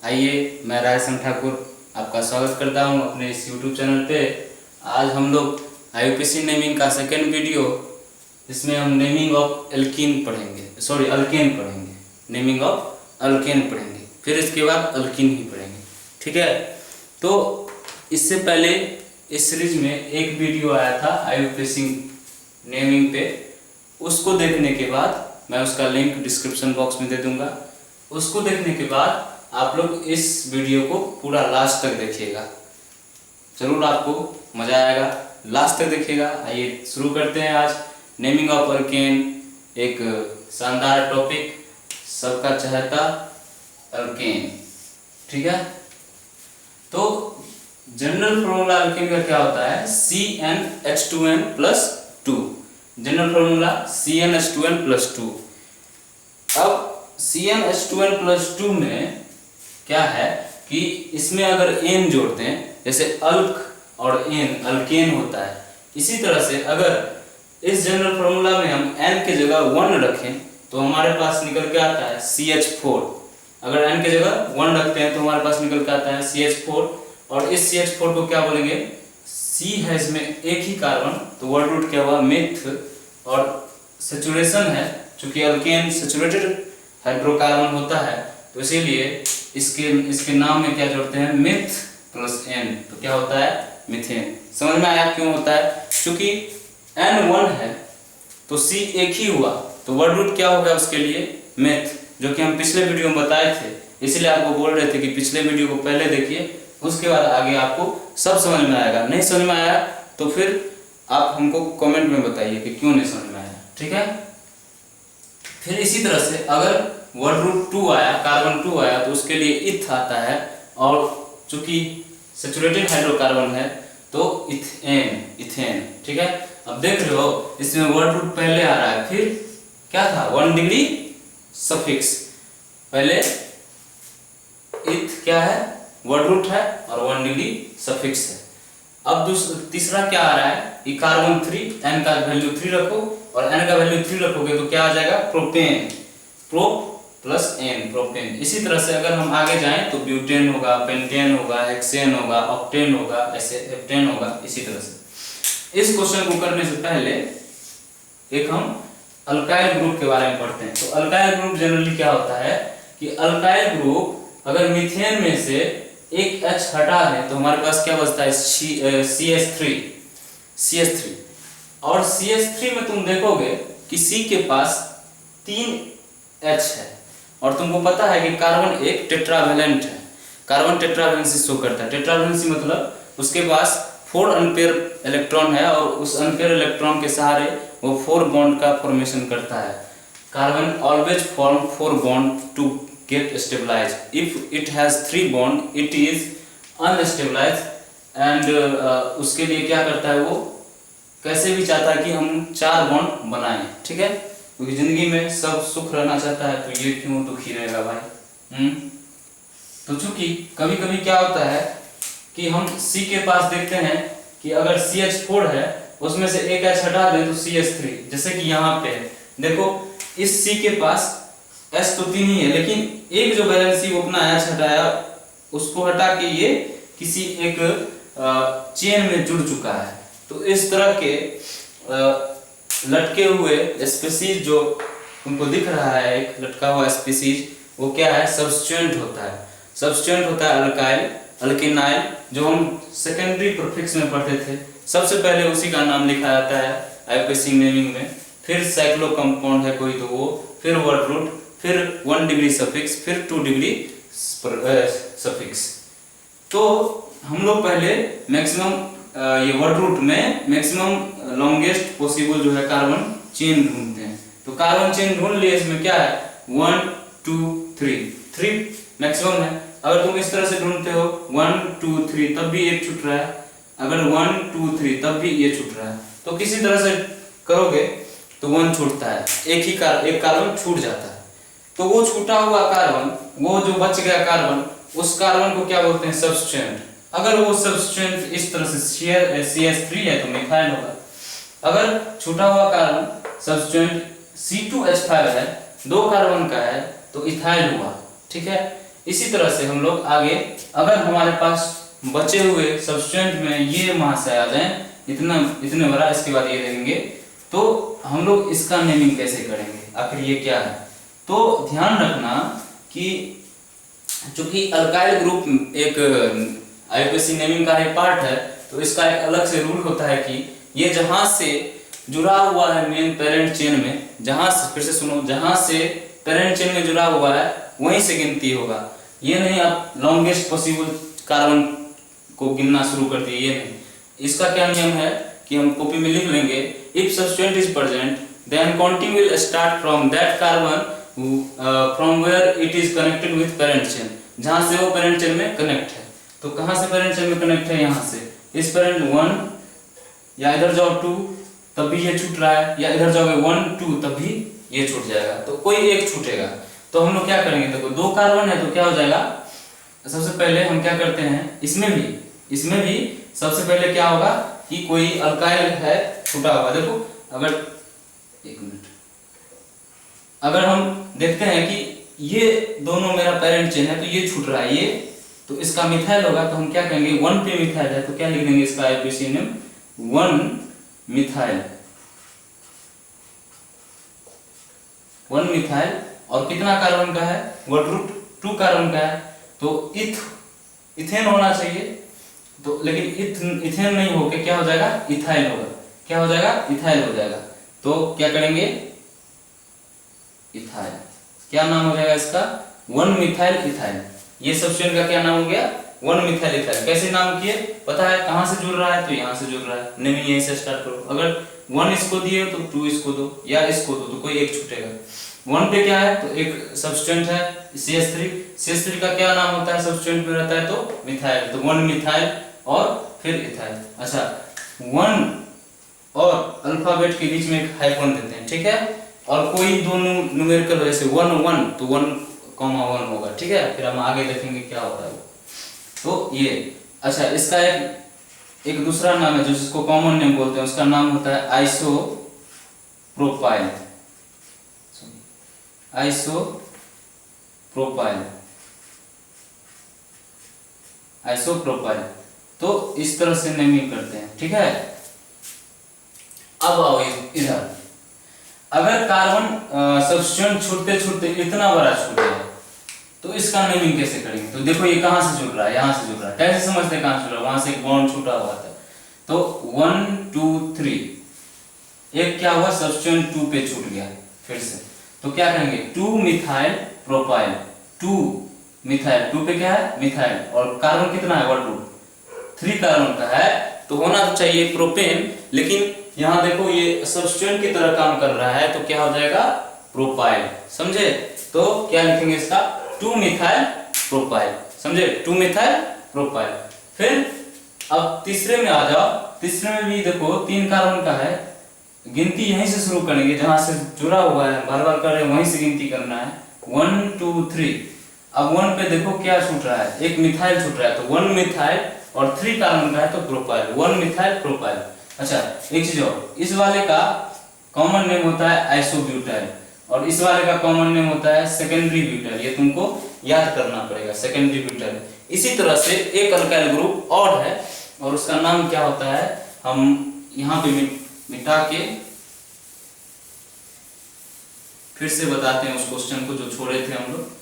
आइए, मैं रायसन ठाकुर आपका स्वागत करता हूं अपने इस YouTube चैनल पे। आज हम लोग IUPAC नेमिंग का सेकेंड वीडियो, इसमें हम नेमिंग ऑफ अल्केन पढ़ेंगे। नेमिंग ऑफ अल्केन पढ़ेंगे, फिर इसके बाद अल्कीन ही पढ़ेंगे। ठीक है, तो इससे पहले इस सीरीज में एक वीडियो आया था IUPAC नेमिंग पे, उसको देखने के बाद मैं उसका लिंक डिस्क्रिप्शन बॉक्स में दे दूंगा। उसको देखने के बाद आप लोग इस वीडियो को पूरा लास्ट तक देखिएगा, जरूर आपको मजा आएगा। लास्ट तक देखिएगा। आइए शुरू करते हैं आज नेमिंग ऑफ अल्केन, एक शानदार टॉपिक, सबका चहेता अल्केन। ठीक है, तो जनरल फॉर्मूला अल्केन का क्या होता है? CnH2n+2। General formula CnH2n+2। अब CnH2n+2 में क्या है कि इसमें अगर n जोड़ते हैं, जैसे अल्क और एन अल्केन होता है, इसी तरह से अगर इस जनरल फॉर्मूला में हम n के जगह 1 रखें तो हमारे पास निकल के आता है CH4। अगर n के जगह 1 रखते हैं तो हमारे पास निकल के आता है CH4, और इस CH4 को क्या बोलेंगे? C है इसमें एक ही कार्बन, तो वर्ड रूट क्या हुआ? मिथ। और सेचुरेशन है, चूंकि अल्केन सेचुरेटेड हाइड्रोकार्बन होता है, तो इसीलिए इसके नाम में क्या जोड़ते हैं? मिथ प्लस n, तो क्या होता है? मिथेन। समझ में आया क्यों होता है? क्योंकि n 1 है तो C एक ही हुआ, तो वर्ड रूट क्या होगा उसके लिए? मिथ, जो कि हम पिछले वीडियो में बताए थे। इसलिए आपको बोल रहे थे कि पिछले वीडियो को पहले देखिए, उसके बाद आगे आपको सब समझ में आएगा। नहीं समझ में आया तो फिर आप हमको कमेंट में बताइए कि क्यों नहीं समझ में आया। ठीक है, फिर इसी तरह से अगर वर्ड रूट 2 आया, कार्बन 2 आया, तो उसके लिए इथ आता है, और चूंकि सेचुरेटेड हाइड्रोकार्बन है तो इथेन। ठीक है, अब देख रहे हो इसमें वर्ड रूट पहले आ रहा है, फिर क्या था? 1 डिग्री सफिक्स। पहले इथ क्या है? वर्ड रूट है, और 1 डिग्री सफिक्स है। अब तीसरा क्या आ रहा है? ये कार्बन 3, n का वैल्यू 3 रखो, और n का वैल्यू 3 रखोगे तो क्या आ जाएगा? Propane. Prop plus n, propane. इसी तरह से अगर हम आगे जाएं तो ब्यूटेन होगा, पेंटेन होगा, हेक्सेन होगा, ऑक्टेन होगा, ऐसे हेप्टेन होगा। इसी तरह से इस क्वेश्चन को करने से पहले एक हम अल्काइल ग्रुप के बारे में पढ़ते हैं। तो अल्काइल ग्रुप जनरली क्या होता है कि अल्काइल ग्रुप अगर मीथेन में से एक H हटा दें तो हमारे पास क्या बचता है? CH3। और CH3 में तुम देखोगे कि C के पास 3 H है, और तुमको पता है कि कार्बन एक टेट्रावेलेंट है। कार्बन टेट्रावेलेंसी शो करता है। टेट्रावेलेंसी मतलब उसके पास 4 अनपेयर इलेक्ट्रॉन है, और उस अनपेयर इलेक्ट्रॉन के सहारे वो 4 बॉन्ड का फॉर्मेशन करता है। Carbon always form 4 bond to get stabilised. If it has 3 bond it is unstabilised, and उसके लिए क्या करता है? वो कैसे भी चाहता है कि हम 4 बॉन्ड बनाएं। ठीक है, क्योंकि जिंदगी में सब सुख रहना चाहता है, तो ये क्यों दुखी रहेगा भाई? तो चूंकि कभी कभी क्या होता है कि हम C के पास देखते हैं कि अगर CH4 है, उसमें से एक H हटा दें तो CH3, जैसे कि यहाँ पे है। देखो इस C के पास H तो 3 ही है, लेकिन एक जो वैलेंसी वो अपना H हटाया, उसको हटा के ये किसी एक चेन में जुड़ चुका है। तो इस तरह के लटके हुए स्पीसीज जो तुमको दिख रहा है, एक लटका हुआ स्पीसीज, वो क्या है? सब्स्टिट्यूएंट होता है। सब्स्टिट्यूएंट होता है अल्काइल, अल्केनाइल, जो हम सेकेंडरी प्रीफिक्स में पढ़ते थे। सबसे पहले उसी का नाम लिखा जाता है IUPAC नेमिंग में, फिर साइक्लो कंपाउंड है कोई तो वो, फिर वर्ड रूट, फिर 1 डिग्री सफिक्स, फिर 2 डिग्री सफिक्स। तो हम लोग पहले मैक्सिमम ये वर्ड रूट में मैक्सिमम लॉन्गेस्ट पॉसिबल जो है कार्बन चेन ढूंढते हैं। तो कार्बन चेन ढूंढ लिए, इसमें क्या है? 1 2 3 मैक्सिमम है। अगर तुम इस तरह से ढूंढते हो 1 2 3, तब भी एक छूट रहा है। अगर 1 2 3 तब भी ये छूट रहा है। तो किसी तरह से करोगे तो 1 छूटता है, एक कार्बन छूट जाता है। तो वो छूटा हुआ कार्बन, वो जो बच गया कार्बन, उस कार्बन को क्या बोलते हैं? सब्स्टिट्यूएंट। अगर वो सब्स्टिट्यूएंट इस तरह से CH3 है तो मिथाइल होगा। अगर छूटा हुआ कार्बन सब्स्टिट्यूएंट C2H5 है, 2 कार्बन का है, तो इथाइल हुआ। ठीक है, इसी तरह से हम लोग आगे, अगर हमारे पास बचे हुए सब्स्टिट्यूएंट में ये महाशय आ जाए इतना इतने बड़ा, इसके बाद ये देंगे, तो हम लोग इसका नेमिंग कैसे करेंगे, आखिर ये क्या है। तो ध्यान रखना कि चूंकि अल्काइल ग्रुप एक आईयूपीएसी नेमिंग का एक पार्ट है, तो इसका एक अलग से रूल होता है कि ये जहां से जुड़ा हुआ है मेन पेरेंट चेन में, जहां से, फिर से सुनो, जहां से पेरेंट चेन में जुड़ा हुआ है वहीं से गिनती होगा। ये नहीं आप लॉन्गेस्ट पॉसिबल कार्बन को गिनना शुरू कर दिए, ये नहीं। इसका क्या नियम है कि हम कॉपी में लिख लेंगे, if substituent is present then counting will start from that carbon from where it is connected with parent chain, जहां से वो पेरेंट चेन में कनेक्ट है। तो कहां से पेरेंट चेन में कनेक्ट है, यहां से। इस पेरेंट 1 या इधर जाओ 2 तब भी ये छूट रहा है, या इधर जाओगे 1 2 तब भी ये छूट जाएगा, तो कोई एक छूटेगा। तो हम लोग क्या करेंगे, देखो 2 कार्बन है तो क्या हो जाएगा, सबसे पहले हम क्या करते हैं, इसमें भी सबसे पहले क्या होगा कि कोई अल्काइल है छूटा हुआ। देखो अगर एक मिनट, अगर हम देखते हैं कि ये दोनों मेरा पेरेंट चेन है तो ये छूट रहा है, ये तो इसका मिथाइल होगा, तो हम क्या कहेंगे 1 पे मिथाइल है तो क्या लिख देंगे इसका आईयूपीएसी नेम 1 मिथाइल, 1 मिथाइल। और कितना कार्बन का है, √2 कार्बन का है, तो इथेन होना चाहिए, तो लेकिन इथेन नहीं होके क्या हो जाएगा, इथाइल होगा। क्या हो जाएगा, इथाइल हो जाएगा। तो क्या करेंगे, इथाइल, क्या नाम हो जाएगा इसका, 1 मिथाइल इथाइल। ये सब्स्टिट्यूएंट का क्या नाम हो गया, 1 मिथाइल इथाइल। कैसे नाम किए पता है, कहां से जुड़ रहा है, तो यहां से जुड़ रहा है, नेमिंग यहीं से स्टार्ट करो। अगर 1 इसको दिए तो 2 इसको दो, या इसको दो, तो कोई एक छूटेगा। 1 पे क्या है, तो एक सब्स्टिट्यूएंट है CH3 का क्या नाम होता है, सब्स्टिट्यूएंट में रहता है तो मिथाइल, तो 1 मिथाइल और फिर इथाइल। अच्छा, 1 और अल्फाबेट के बीच में एक हाइफन देते हैं, ठीक है। और कोई दोनों न्यूमेरिकल वजह से 1 1 तो 1,1 होगा, ठीक है। फिर हम आगे देखेंगे क्या होता है तो ये। अच्छा, इसका एक दूसरा नाम है जो जिसको कॉमन नेम बोलते हैं, उसका नाम होता है आइसोप्रोपाइल, आइसोप्रोपाइल। तो इस तरह से नेमिंग करते हैं, ठीक है। अब आओ इधर, अगर कार्बन सब्स्टिट्यूएंट छूटते छूटते इतना बड़ा छूट गया तो इसका नेमिंग कैसे करेंगे। तो देखो ये कहां से जुड़ रहा है, यहां से जुड़ रहा है, कैसे समझते हैं कहां से जुड़ रहा है, वहां से एक बॉन्ड छूटा हुआ था। तो 1 2 3 एक क्या हुआ, सब्स्टिट्यूएंट 2 पे छूट गया फिर से, तो क्या करेंगे 2 मिथाइल प्रोपाइल, 2 मिथाइल, 2 पे क्या है मिथाइल, और कार्बन कितना है 3 कार्बन का है, तो होना तो चाहिए प्रोपेन, लेकिन यहाँ देखो ये सब्स्टिट्यूएंट की तरह काम कर रहा है, तो क्या हो जाएगा प्रोपाइल, समझे। तो क्या लिखेंगे इसका 2 मिथाइल प्रोपाइल, समझे, 2 मिथाइल प्रोपाइल। फिर अब तीसरे में आ जाओ, तीसरे में भी देखो 3 कार्बन का है, गिनती यहीं से शुरू करेंगे, जहां से जुड़ा हुआ है बार बार कर रहे हैं वहीं से गिनती करना है, 1 2 3। अब 1 पे देखो क्या छूट रहा है, एक मिथाइल छूट रहा है, तो 1 मिथाइल और 3 कार्बन का है तो प्रोपाइल, 1 मिथाइल प्रोपाइल। अच्छा, एक चीज और, इस वाले का कॉमन नेम होता है आइसोब्यूटाइल, और इस वाले का कॉमन नेम होता है सेकेंडरी ब्यूटाइल, ये तुमको याद करना पड़ेगा, सेकेंडरी ब्यूटाइल। इसी तरह से एक अल्काइल ग्रुप और है, और उसका नाम क्या होता है, हम यहाँ पे मिटा के फिर से बताते हैं उस क्वेश्चन को जो छोड़े थे हम लोग।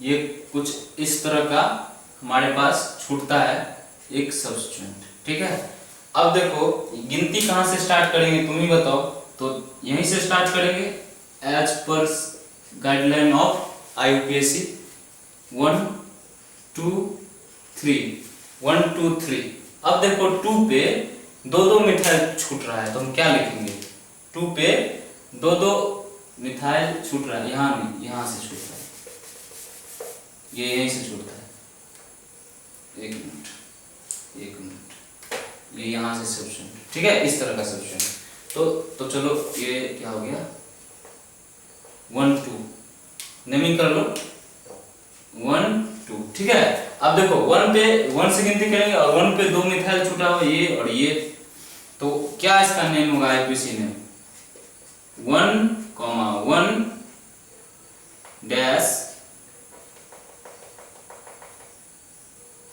ये कुछ इस तरह का हमारे पास छूटता है एक सब्स्टिट्यूएंट, ठीक है। अब देखो गिनती कहां से स्टार्ट करेंगे तुम ही बताओ, तो यहीं से स्टार्ट करेंगे as per guideline of IUPAC, 1 2 3 1 2 3। अब देखो 2 पे 2 मिथाइल छूट रहा है, तो हम क्या लिखेंगे, 2 पे 2 मिथाइल छूट रहा है, यहाँ नहीं, यहाँ से छूट रहा है, ये यहीं से छूटता है, एक मिनट, ये यहाँ से सब्स्टिट्यूट, ठीक है, इस तरह का सब्स्टिट्यूट। तो चलो ये क्या हो गया, 1 2 नेमिंग कर लो, 1 2, ठीक है। अब देखो 1 से गिनती करेंगे और 1 पे 2 मिथाइल छूटा हुआ, ये और ये, तो क्या इसका नेम होगा, आईपीसी नेम 1,1 डैश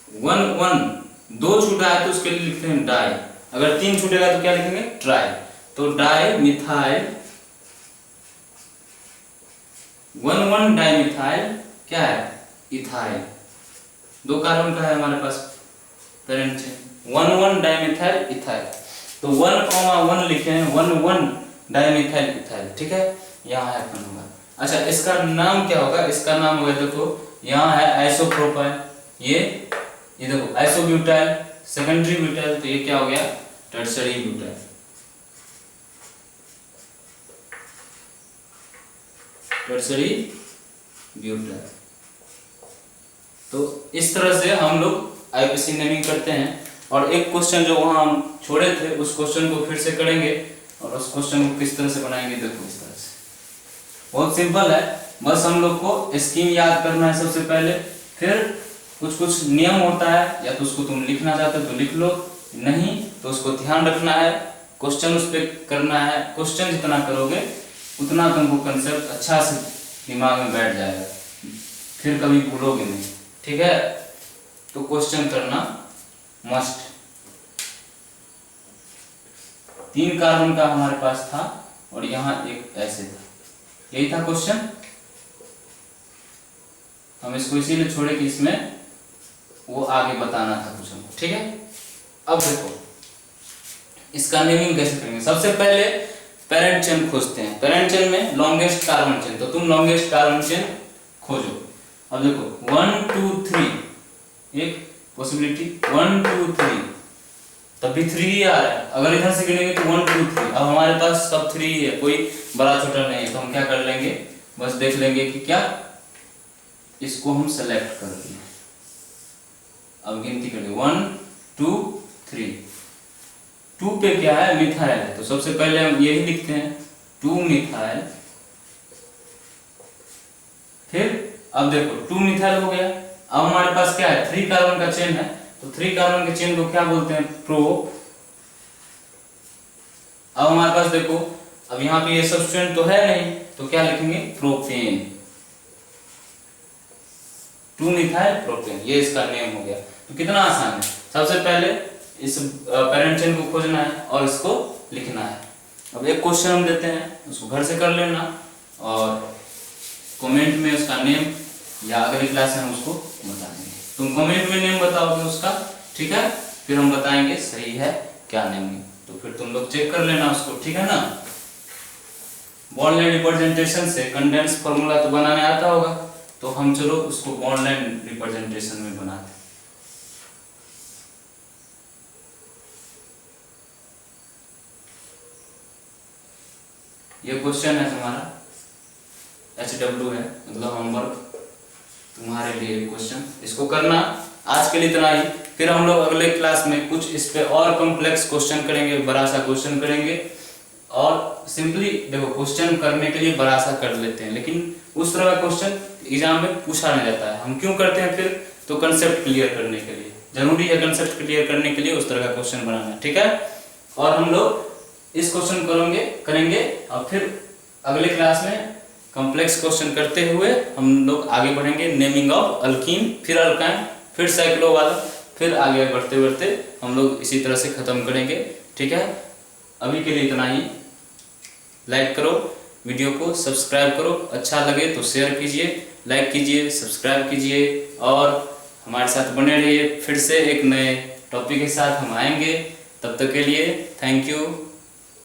1 1, 2 छूटा है तो उसके लिए लिखते हैं डाई, अगर 3 छूटेगा तो क्या लिखेंगे, ट्राई। तो डाई मिथाइल 1 डाई मिथाइल क्या है, इथाइल, 2 कार्बन का है हमारे पास parent chain, 1 dimethyl ethyl. तो 1,1 लिखे हैं, 1 डाई मिथाइल इथाइल, ठीक है, यहाँ है अपन होगा। अच्छा इसका नाम क्या होगा, इसका नाम होगा, देखो यहाँ है आइसोप्रोपाइल, ये देखो आइसोब्यूटाइल, सेकेंडरी ब्यूटाइल, तो ये क्या हो गया, टर्सरी ब्यूटाइल। Tertiary butyl. तो इस तरह से हम लोग आईपीसी नेमिंग करते हैं। और एक क्वेश्चन जो वहां हम छोड़े थे, उस क्वेश्चन को फिर से करेंगे, और उस क्वेश्चन को किस तरह से बनाएंगे, देखो इस तरह से, बहुत सिंपल है, बस हम लोग को स्कीम याद करना है सबसे पहले, फिर कुछ नियम होता है, या तो उसको तुम लिखना चाहते हो तो लिख लो, नहीं तो उसको ध्यान रखना है, क्वेश्चन उस पर करना है, क्वेश्चन जितना करोगे उतना तुमको कंसेप्ट अच्छा से दिमाग में बैठ जाएगा, फिर कभी भूलोगे नहीं, ठीक है। तो क्वेश्चन करना मस्ट। 3 कार्बन का हमारे पास था और यहाँ एक ऐसे था, यही था क्वेश्चन, हम इसको इसीलिए छोड़े कि इसमें वो आगे बताना था कुछ हमको, ठीक है। अब देखो इसका नेमिंग कैसे करेंगे, सबसे पहले पेरेंट चेन खोजते हैं, पेरेंट चेन में लॉन्गेस्ट कार्बन चेन, तो तुम लॉन्गेस्ट कार्बन चेन खोजो। अब देखो 1 2 3, एक पॉसिबिलिटी 1 2 3, तब भी 3 ही आ रहा है, अगर इधर से गिनेंगे तो 1 2 3, अब हमारे पास सब 3 ही है, कोई बड़ा छोटा नहीं है, तो हम क्या कर लेंगे, बस देख लेंगे कि क्या, इसको हम सेलेक्ट कर लेंगे। अब गिनती करेंगे 1 2 3, 2 पे क्या है, मिथाइल है, तो सबसे पहले हम यही लिखते हैं 2 मिथाइल, फिर अब देखो 2 मिथाइल हो गया, अब हमारे पास क्या है, 3 कार्बन का चेन है, तो 3 कार्बन के चेन को क्या बोलते हैं, प्रोप। अब हमारे पास देखो, अब यहाँ पे ये सब्स्टिट्यूएंट तो है नहीं, तो क्या लिखेंगे, प्रोपेन, 2 मिथाइल प्रोपेन, ये इसका नेम हो गया। तो कितना आसान है, सबसे पहले इस पेरेंट चेन को खोजना है और इसको लिखना है। अब एक क्वेश्चन हम देते हैं, उसको घर से कर लेना, और कमेंट में उसका नेम या अगली क्लास में हम उसको बताएंगे, तुम कमेंट में नेम बताओगे उसका, ठीक है, फिर हम बताएंगे सही है क्या नेम है, तो फिर तुम लोग चेक कर लेना उसको, ठीक है ना। बॉन्ड लाइन रिप्रेजेंटेशन से कंडेंस फार्मूला तो बनाने आता होगा, तो हम चलो उसको बॉन्ड लाइन रिप्रेजेंटेशन में बनाते हैं। ये क्वेश्चन है तुम्हारा, HW है, मतलब होमवर्क तुम्हारे लिए क्वेश्चन, इसको करना। आज के लिए इतना ही, फिर हम लोग अगले क्लास में कुछ इस पे और कॉम्प्लेक्स क्वेश्चन करेंगे, बड़ा सा क्वेश्चन करेंगे, और सिंपली देखो क्वेश्चन करने के लिए बड़ा सा कर लेते हैं, लेकिन उस तरह का क्वेश्चन एग्जाम में पूछा नहीं जाता है। हम क्यों करते हैं फिर, तो कंसेप्ट क्लियर करने के लिए, जरूरी है कंसेप्ट क्लियर करने के लिए उस तरह का क्वेश्चन बनाना, ठीक है। और हम लोग इस क्वेश्चन करेंगे और फिर अगले क्लास में कॉम्प्लेक्स क्वेश्चन करते हुए हम लोग आगे बढ़ेंगे, नेमिंग ऑफ अल्कीन, फिर अल्काइन, फिर साइक्लो वाला, फिर आगे बढ़ते बढ़ते हम लोग इसी तरह से खत्म करेंगे, ठीक है। अभी के लिए इतना ही, लाइक करो वीडियो को, सब्सक्राइब करो, अच्छा लगे तो शेयर कीजिए, लाइक कीजिए, सब्सक्राइब कीजिए, और हमारे साथ बने रहिए। फिर से एक नए टॉपिक के साथ हम आएंगे, तब तक के लिए थैंक यू।